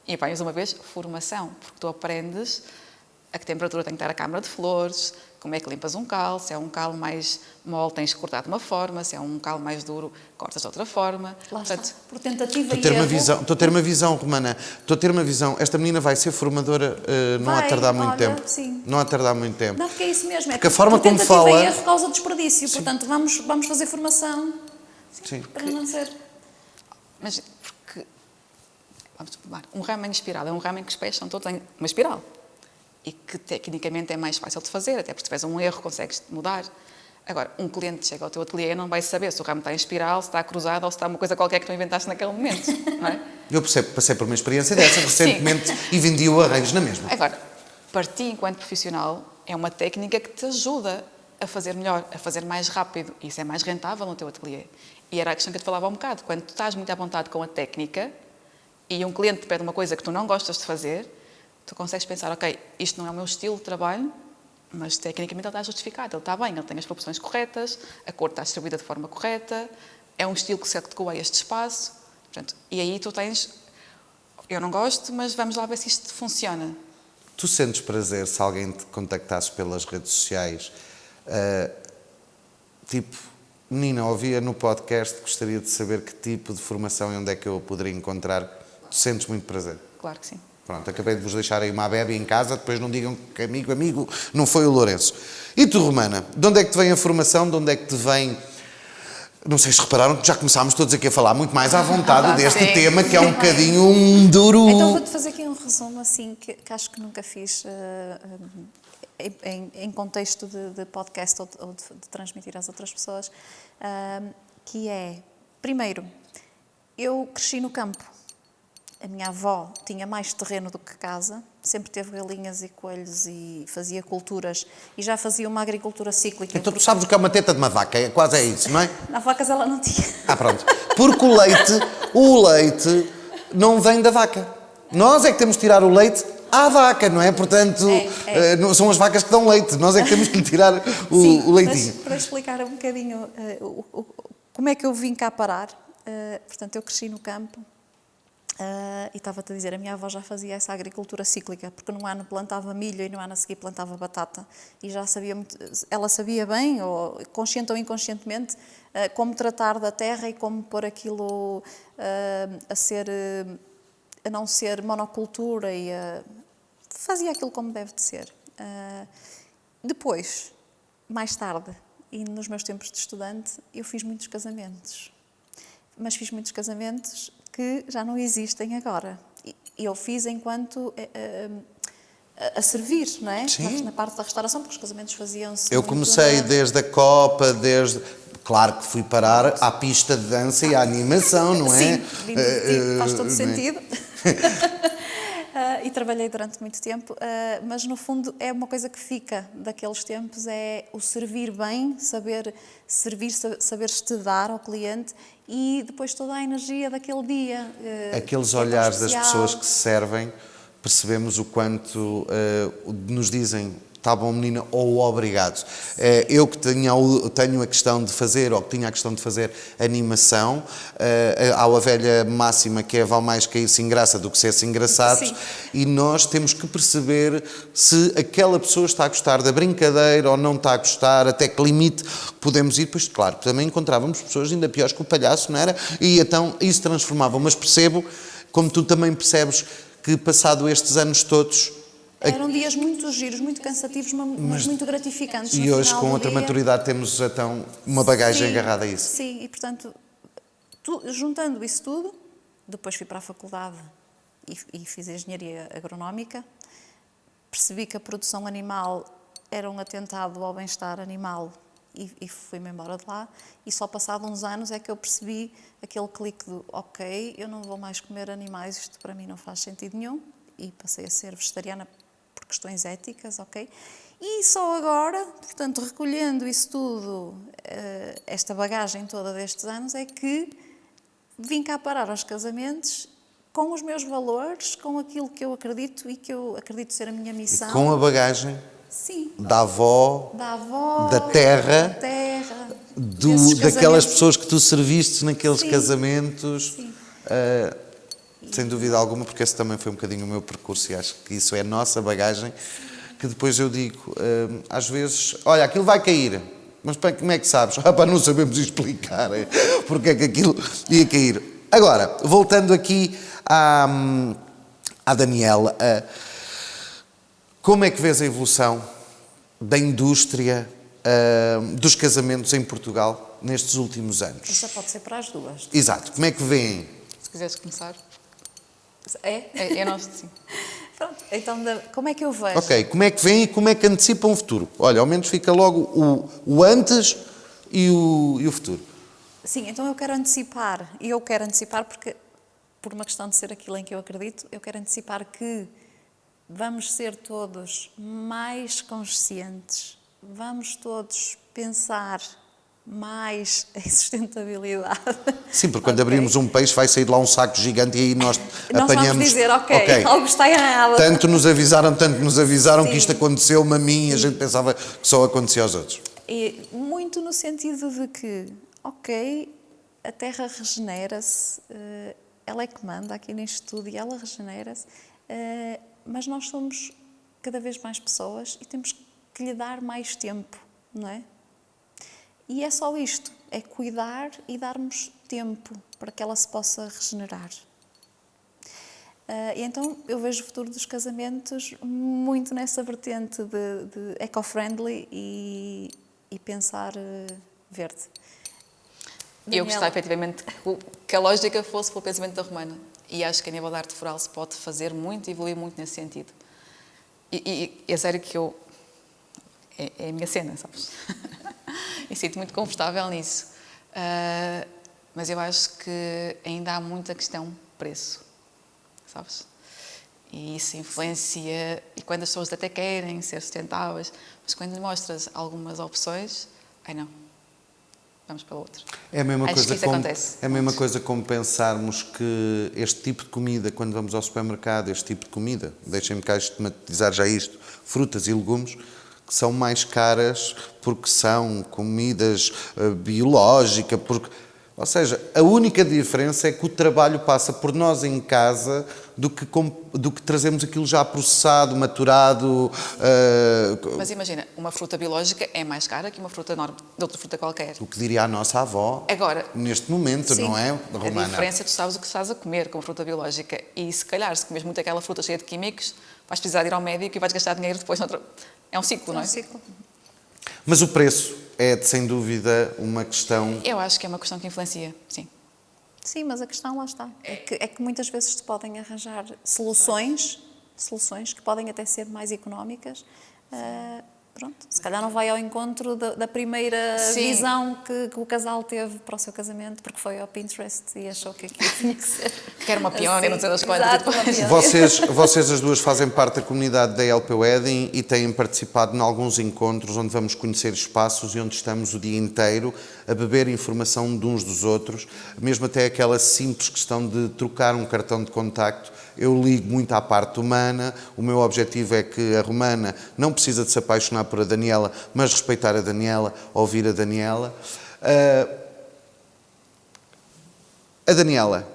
e mais uma vez, formação, porque tu aprendes a que temperatura tem que estar a câmara de flores, como é que limpas um cal, se é um cal mais mole tens que cortar de uma forma, se é um cal mais duro cortas de outra forma. Lá está, por tentativa e erro. erro. Estou a ter uma visão, Romana, esta menina vai ser formadora não há a tardar muito tempo. Sim. Não há a tardar muito tempo. Não, porque é isso mesmo, porque a forma como fala... tentativa e erro causa desperdício, portanto vamos fazer formação, sim. Para não ser... Mas porque, vamos tomar, um ramo em espiral é um ramo em que os pés são todos em uma espiral. E que tecnicamente é mais fácil de fazer, até porque se tiveres um erro consegues mudar. Agora, um cliente chega ao teu ateliê e não vai saber se o ramo está em espiral, se está cruzado ou se está uma coisa qualquer que tu inventaste naquele momento, não é? Eu passei por uma experiência dessa recentemente e vendi o arranjo na mesma. Agora, para ti, enquanto profissional, é uma técnica que te ajuda a fazer melhor, a fazer mais rápido. E isso é mais rentável no teu ateliê. E era a questão que eu te falava há um bocado. Quando tu estás muito à vontade com a técnica e um cliente te pede uma coisa que tu não gostas de fazer, tu consegues pensar, ok, isto não é o meu estilo de trabalho, mas tecnicamente ele está justificado, ele está bem, ele tem as proporções corretas, a cor está distribuída de forma correta, é um estilo que se adequa a este espaço. Portanto, e aí tu tens, eu não gosto, mas vamos lá ver se isto funciona. Tu sentes prazer se alguém te contactasse pelas redes sociais, tipo, menina, ouvia no podcast, gostaria de saber que tipo de formação e onde é que eu poderia encontrar. Tu sentes muito prazer? Claro que sim. Pronto, acabei de vos deixar aí uma bébia em casa, depois não digam que amigo, não foi o Lourenço. E tu, Romana, de onde é que te vem a formação, de onde é que te vem... Não sei se repararam que já começámos todos aqui a falar muito mais à vontade deste tema, que é um bocadinho duro. Então vou-te fazer aqui um resumo assim, que acho que nunca fiz em contexto de podcast ou de transmitir às outras pessoas, que é, primeiro, eu cresci no campo. A minha avó tinha mais terreno do que casa, sempre teve galinhas e coelhos e fazia culturas e já fazia uma agricultura cíclica. Então tu sabes o que é uma teta de uma vaca, quase é isso, não é? Na vacas ela não tinha. Pronto. Porque o leite não vem da vaca. Nós é que temos que tirar o leite à vaca, não é? Portanto, não são as vacas que dão leite, nós é que temos que lhe tirar o leitinho. Mas para explicar um bocadinho como é que eu vim cá parar, portanto, eu cresci no campo e estava-te a dizer, a minha avó já fazia essa agricultura cíclica, porque num ano plantava milho e no ano a seguir plantava batata, e já sabia muito, ela sabia bem, ou consciente ou inconscientemente, como tratar da terra e como pôr aquilo a não ser monocultura e fazia aquilo como deve de ser. Depois, mais tarde, e nos meus tempos de estudante, eu fiz muitos casamentos. Mas fiz muitos casamentos que já não existem agora. E eu fiz enquanto a servir, não é? Sim. Na parte da restauração, porque os casamentos faziam-se. Eu comecei desde a copa, Claro que fui parar à pista de dança e à animação, não é? Sim, faz todo sentido. E trabalhei durante muito tempo, mas no fundo é uma coisa que fica daqueles tempos, é o servir bem, saber servir, saber-se te dar ao cliente e depois toda a energia daquele dia. Aqueles é tão olhares das especial. pessoas que se servem, percebemos o quanto nos dizem está bom menina ou obrigado. Eu que tenho a questão de fazer, ou que tinha a questão de fazer animação, há a velha máxima que é vale mais cair-se em graça do que ser-se engraçado, Sim. e nós temos que perceber se aquela pessoa está a gostar da brincadeira ou não está a gostar, até que limite podemos ir, pois claro, também encontrávamos pessoas ainda piores que o palhaço, não era? E então isso transformava, mas percebo, como tu também percebes, que passado estes anos todos. Eram dias muito giros, muito cansativos, mas muito gratificantes. E hoje, com outra maturidade, temos então uma bagagem agarrada a isso. Sim, e portanto, juntando isso tudo, depois fui para a faculdade e fiz engenharia agronómica, percebi que a produção animal era um atentado ao bem-estar animal e fui-me embora de lá. E só passado uns anos é que eu percebi aquele clique do ok, eu não vou mais comer animais, isto para mim não faz sentido nenhum, e passei a ser vegetariana por questões éticas, ok? E só agora, portanto, recolhendo isso tudo, esta bagagem toda destes anos, é que vim cá parar aos casamentos com os meus valores, com aquilo que eu acredito e que eu acredito ser a minha missão. E com a bagagem Sim. da avó, da terra, daquelas pessoas que tu serviste naqueles casamentos. Sim. Sem dúvida alguma, porque esse também foi um bocadinho o meu percurso e acho que isso é a nossa bagagem, que depois eu digo, às vezes, olha, aquilo vai cair, mas como é que sabes? Não sabemos explicar porque é que aquilo ia cair. Agora, voltando aqui à Daniela, como é que vês a evolução da indústria dos casamentos em Portugal nestes últimos anos? Isso pode ser para as duas. Exato, como é que veem? Se quiseres começar. É? Eu não sim. Pronto, então como é que eu vejo? Ok, como é que vem e como é que antecipam o futuro? Olha, ao menos fica logo o antes e o futuro. Sim, então eu quero antecipar porque, por uma questão de ser aquilo em que eu acredito, eu quero antecipar que vamos ser todos mais conscientes, vamos todos pensar mais em sustentabilidade. Sim, porque quando abrimos um peixe vai sair de lá um saco gigante e aí nós apanhamos... vamos dizer, ok, algo está errado. Tanto nos avisaram Sim. que isto aconteceu-me a mim, a gente pensava que só acontecia aos outros. E muito no sentido de que, ok, a Terra regenera-se, ela é que manda aqui neste tudo e ela regenera-se, mas nós somos cada vez mais pessoas e temos que lhe dar mais tempo, não é? E é só isto, é cuidar e darmos tempo para que ela se possa regenerar. E então eu vejo o futuro dos casamentos muito nessa vertente de eco-friendly e pensar verde. Eu gostava efetivamente que a lógica fosse pelo pensamento da romana. E acho que a nível da arte floral se pode fazer muito e evoluir muito nesse sentido. E é sério que é a minha cena, sabes? E sinto muito confortável nisso. Mas eu acho que ainda há muita questão preço, sabes? E isso influencia, e quando as pessoas até querem ser sustentáveis, mas quando lhe mostras algumas opções, ai não, vamos para outra. É a mesma Acho coisa que isso como, acontece. é a mesma coisa como pensarmos que este tipo de comida, quando vamos ao supermercado, este tipo de comida, deixem-me cá estigmatizar já isto, frutas e legumes, que são mais caras porque são comidas biológicas, porque... Ou seja, a única diferença é que o trabalho passa por nós em casa do que trazemos aquilo já processado, maturado. Mas imagina, uma fruta biológica é mais cara que uma fruta de outra fruta qualquer. O que diria a nossa avó Agora, neste momento, sim, não é, a Romana? diferença é que tu sabes o que estás a comer com fruta biológica e se calhar, se comes muito aquela fruta cheia de químicos, vais precisar de ir ao médico e vais gastar dinheiro depois noutra... É um ciclo, não é? É um ciclo. Mas o preço é, sem dúvida, uma questão... Eu acho que é uma questão que influencia, sim. Sim, mas a questão lá está. É que muitas vezes se podem arranjar soluções que podem até ser mais económicas. Pronto, se calhar não vai ao encontro da primeira Sim. visão que o casal teve para o seu casamento, porque foi ao Pinterest e achou que aquilo tinha que ser. Quero uma peónia, assim. não sei das quantas. Exato, e depois- uma peónia. Vocês as duas fazem parte da comunidade da LP Wedding e têm participado em alguns encontros onde vamos conhecer espaços e onde estamos o dia inteiro a beber informação de uns dos outros, mesmo até aquela simples questão de trocar um cartão de contacto. Eu ligo muito à parte humana, o meu objetivo é que a Romana não precisa de se apaixonar por a Daniela, mas respeitar a Daniela, ouvir a Daniela. A Daniela,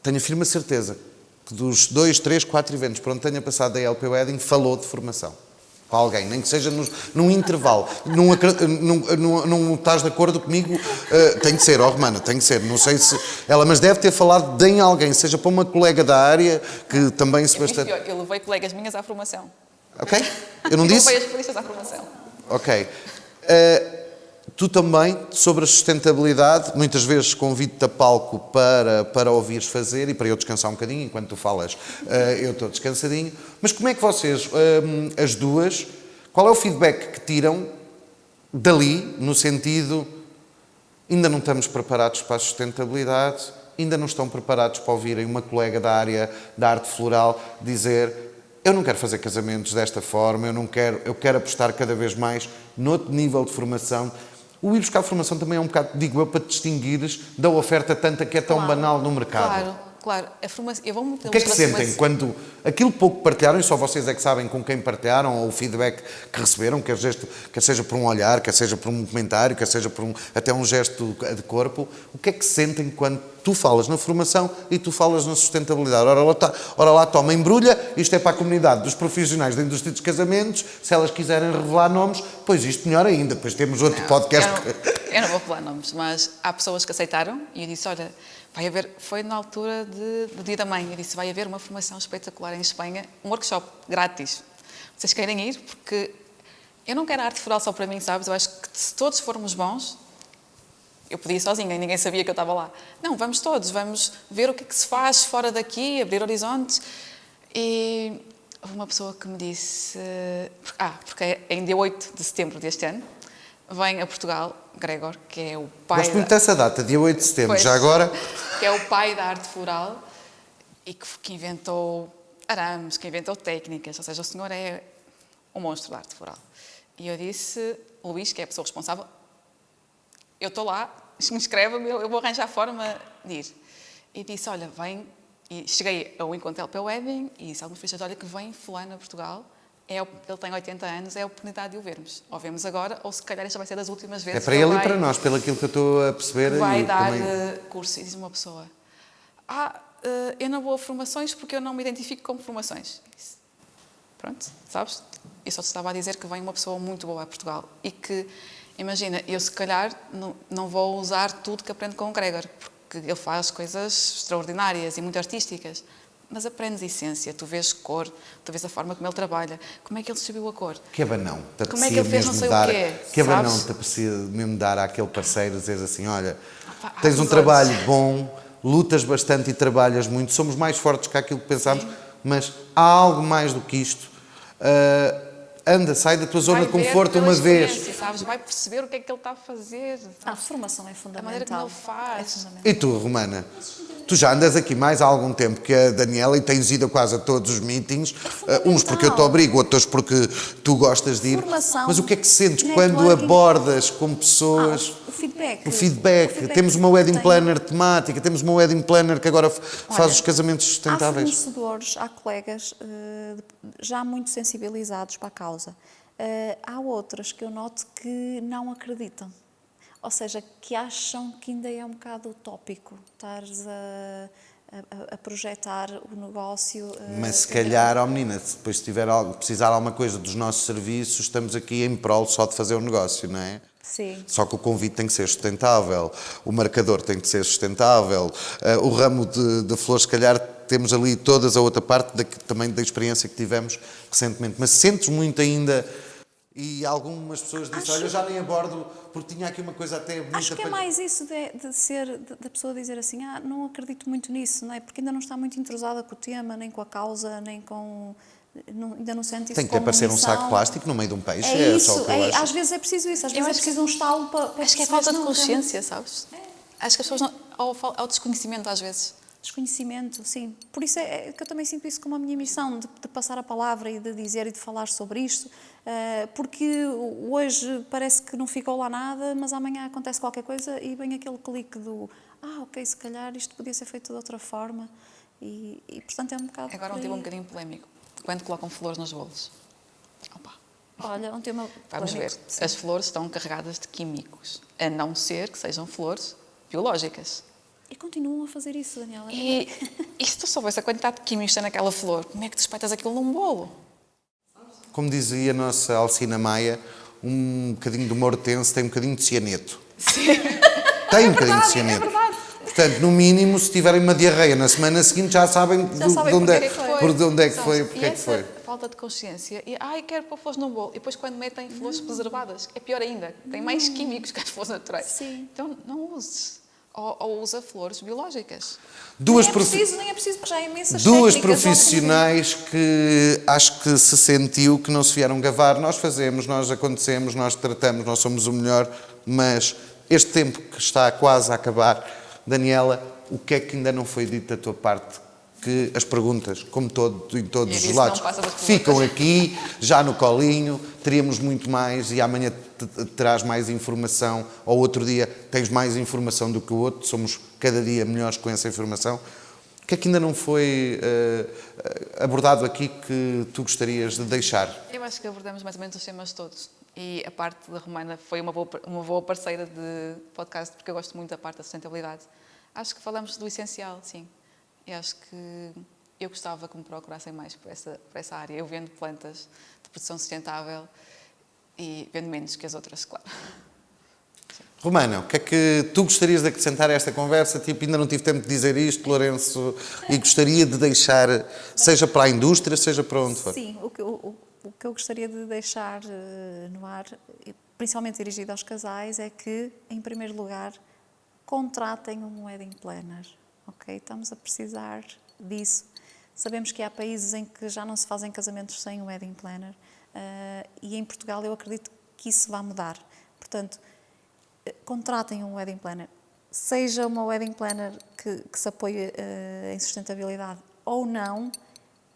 tenho a firme certeza que dos 2, 3, 4 eventos por onde tenha passado da LP Wedding, falou de formação. Com alguém, nem que seja num intervalo. Não estás de acordo comigo? Tem que ser, Romana, tem que ser. Não sei se ela, mas deve ter falado de em alguém, seja para uma colega da área que também se É muito bastante. pior, eu levei colegas minhas à formação. Ok? Eu não Eu disse? levei as polícias à formação. Ok. Tu também, sobre a sustentabilidade, muitas vezes convido-te a palco para ouvires fazer e para eu descansar um bocadinho, enquanto tu falas, eu estou descansadinho. Mas como é que vocês, as duas, qual é o feedback que tiram dali, no sentido, ainda não estamos preparados para a sustentabilidade, ainda não estão preparados para ouvirem uma colega da área da arte floral dizer: eu não quero fazer casamentos desta forma, eu quero apostar cada vez mais noutro nível de formação. O ir buscar formação também é um bocado, digo eu, para te distinguires da oferta tanta que é tão banal no mercado. Claro. A formação, eu vou muito O que é que sentem quando aquilo pouco partilharam, e só vocês é que sabem com quem partilharam, ou o feedback que receberam, quer seja por um olhar, quer seja por um comentário, quer seja por até um gesto de corpo, o que é que sentem quando tu falas na formação e tu falas na sustentabilidade? Ora lá, toma, embrulha, isto é para a comunidade dos profissionais da indústria dos casamentos, se elas quiserem revelar nomes, pois isto melhor ainda, depois temos outro podcast. Eu não vou falar nomes, mas há pessoas que aceitaram e eu disse: olha, vai haver, foi na altura do Dia da Mãe, eu disse: vai haver uma formação espetacular em Espanha, um workshop grátis. Vocês querem ir? Porque eu não quero a arte floral só para mim, sabes? Eu acho que se todos formos bons, eu podia ir sozinha e ninguém sabia que eu estava lá. Não, vamos todos, vamos ver o que é que se faz fora daqui, abrir horizontes. E houve uma pessoa que me disse, porque em dia 8 de setembro deste ano, vem a Portugal, Gregor, que é o pai... Gosto muito dessa data, dia 8 de setembro, Pois, já agora... Que é o pai da arte floral e que inventou arames, que inventou técnicas, ou seja, o senhor é um monstro da arte floral. E eu disse: Luís, que é a pessoa responsável, eu estou lá, inscreva-me, eu vou arranjar a forma de ir. E disse: olha, vem... E cheguei ao encontro LP Wedding e disse: alguns filhos, olha que vem fulano a Portugal, ele tem 80 anos, é a oportunidade de o vermos. Ou vemos agora, ou se calhar esta vai ser das últimas vezes. É para ele e para nós, pelo aquilo que eu estou a perceber. Vai e dar também... curso. E diz uma pessoa: eu não vou a formações porque eu não me identifico como formações. Disse: pronto, sabes? Eu só te estava a dizer que vem uma pessoa muito boa a Portugal e que, imagina, eu se calhar não vou usar tudo que aprendo com o Gregor, porque ele faz coisas extraordinárias e muito artísticas, mas aprendes essência, tu vês cor, tu vês a forma como ele trabalha, como é que ele distribuiu a cor. Que abanão te Como é que ele fez não sei o quê, que abanão sabes? te aprecia mesmo dar àquele parceiro, dizer assim: olha, Há tens um dos trabalho outros. bom, lutas bastante e trabalhas muito, somos mais fortes que aquilo que pensámos, mas há algo mais do que isto. Anda, sai da tua zona de Vai ver conforto pela uma vez. experiência, sabes? Vai perceber o que é que ele está a fazer. A formação é A maneira como fundamental. ele faz. É fundamental. E tu, Romana? Tu já andas aqui mais há algum tempo que a Daniela e tens ido a quase a todos os meetings, uns porque eu te obrigo, outros porque tu gostas de ir. Formação, Mas o que é que sentes networking. quando abordas com pessoas? feedback. O feedback. Temos uma wedding planner temática, temos uma wedding planner que agora faz os casamentos sustentáveis. Há fornecedores, há colegas já muito sensibilizados para a causa. Há outras que eu noto que não acreditam. Ou seja, que acham que ainda é um bocado utópico estares a projetar o negócio. Mas se calhar, menina, depois se tiver precisar de alguma coisa dos nossos serviços, estamos aqui em prol só de fazer o negócio, não é? Sim. Só que o convite tem que ser sustentável, o marcador tem que ser sustentável, o ramo de flores, se calhar temos ali todas a outra parte também da experiência que tivemos recentemente. Mas sentes muito ainda, e algumas pessoas dizem, olha, eu já nem abordo, porque tinha aqui uma coisa até bonita. Acho que é mais isso da pessoa dizer assim, não acredito muito nisso, não é? Porque ainda não está muito entrosada com o tema, nem com a causa, nem com... ainda não sente isso. Tem que aparecer um saco de plástico no meio de um peixe. É isso, só o que eu acho. Às vezes é preciso isso, às vezes é preciso um estalo para acho que é falta de consciência, sabes? Acho que as pessoas não... Ao desconhecimento, às vezes. Desconhecimento, sim. Por isso é que eu também sinto isso como a minha missão, de passar a palavra e de dizer e de falar sobre isto, porque hoje parece que não ficou lá nada, mas amanhã acontece qualquer coisa e vem aquele clique do ok, se calhar isto podia ser feito de outra forma e portanto é um bocado... Agora um tema um bocadinho polémico. Quando colocam flores nos bolos. Opa. Olha, um tema Vamos ver. Sim. As flores estão carregadas de químicos, a não ser que sejam flores biológicas. E continuam a fazer isso, Daniela. E se tu soubesse a quantidade de químicos que tem naquela flor, como é que despeitas aquilo num bolo? Como dizia a nossa Alcina Maia, um bocadinho de humor tenso tem um bocadinho de cianeto. Sim. Tem um bocadinho de cianeto. É verdade. Portanto, no mínimo, se tiverem uma diarreia na semana seguinte, já sabem de onde é que foi e porque é que foi. Falta de consciência. E, quero pôr flores no bolo. E depois, quando metem flores preservadas, é pior ainda. Tem mais químicos que as flores naturais. Sim. Então, não uses. Ou usa flores biológicas. Nem é preciso, porque já há imensas Duas técnicas, profissionais que acho que se sentiu que não se vieram gavar. Nós fazemos, nós acontecemos, nós tratamos, nós somos o melhor, mas este tempo que está quase a acabar, Daniela, o que é que ainda não foi dito da tua parte? Que as perguntas, como em todos os lados, ficam aqui, já no colinho, teríamos muito mais e amanhã terás mais informação, ou outro dia tens mais informação do que o outro, somos cada dia melhores com essa informação. O que é que ainda não foi abordado aqui que tu gostarias de deixar? Eu acho que abordamos mais ou menos os temas todos. E a parte da Romana foi uma boa parceira de podcast, porque eu gosto muito da parte da sustentabilidade. Acho que falamos do essencial, sim. E acho que eu gostava que me procurassem mais por essa área. Eu vendo plantas de produção sustentável e vendo menos que as outras, claro. Romana, o que é que tu gostarias de acrescentar a esta conversa? Ainda não tive tempo de dizer isto, Lourenço, e gostaria de deixar, seja para a indústria, seja para onde for. Sim, o que eu gostaria de deixar no ar, principalmente dirigido aos casais, é que, em primeiro lugar, contratem um wedding planner. Ok, estamos a precisar disso. Sabemos que há países em que já não se fazem casamentos sem um wedding planner e em Portugal eu acredito que isso vai mudar. Portanto, contratem um wedding planner. Seja uma wedding planner que se apoie em sustentabilidade ou não,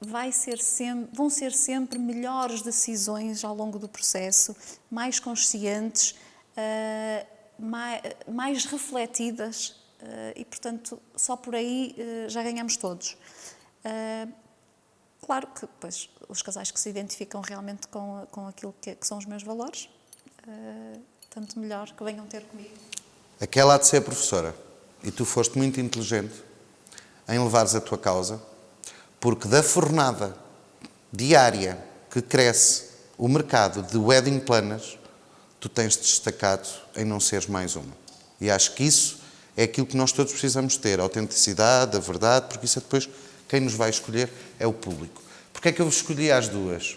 vão ser sempre melhores decisões ao longo do processo, mais conscientes, mais refletidas. E, portanto, só por aí já ganhamos todos. Claro que depois, os casais que se identificam realmente com aquilo que são os meus valores, tanto melhor que venham ter comigo. Aquela há de ser professora, e tu foste muito inteligente em levares a tua causa, porque da fornada diária que cresce o mercado de wedding planners, tu tens destacado em não seres mais uma. E acho que isso é aquilo que nós todos precisamos ter, a autenticidade, a verdade, porque isso é depois quem nos vai escolher é o público. Porquê é que eu escolhi as duas?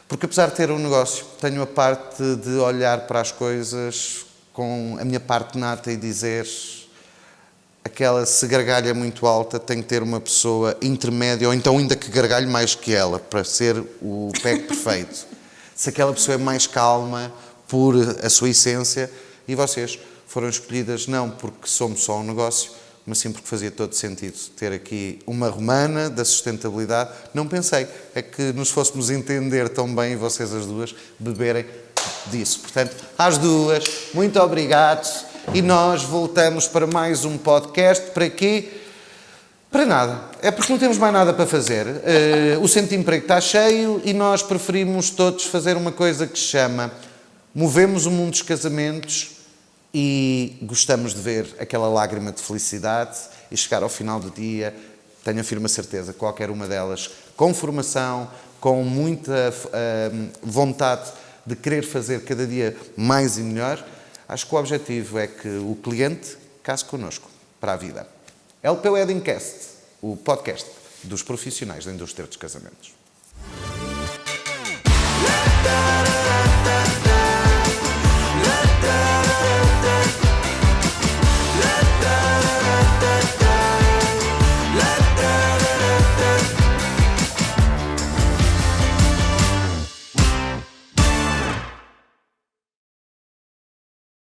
Porque apesar de ter um negócio, tenho a parte de olhar para as coisas com a minha parte nata e dizer aquela se gargalha muito alta tem que ter uma pessoa intermédia ou então ainda que gargalhe mais que ela para ser o pack perfeito. Se aquela pessoa é mais calma por a sua essência e vocês foram escolhidas não porque somos só um negócio, mas sim porque fazia todo sentido ter aqui uma romana da sustentabilidade. Não pensei, é que nos fôssemos entender tão bem, e vocês as duas, beberem disso. Portanto, às duas, muito obrigado, e nós voltamos para mais um podcast. Para quê? Para nada. É porque não temos mais nada para fazer. O centro de emprego está cheio e nós preferimos todos fazer uma coisa que se chama movemos o mundo dos casamentos e gostamos de ver aquela lágrima de felicidade e chegar ao final do dia, tenho a firme certeza, qualquer uma delas, com formação, com muita vontade de querer fazer cada dia mais e melhor. Acho que o objetivo é que o cliente case connosco para a vida. LP Weddingcast, o podcast dos profissionais da indústria dos casamentos.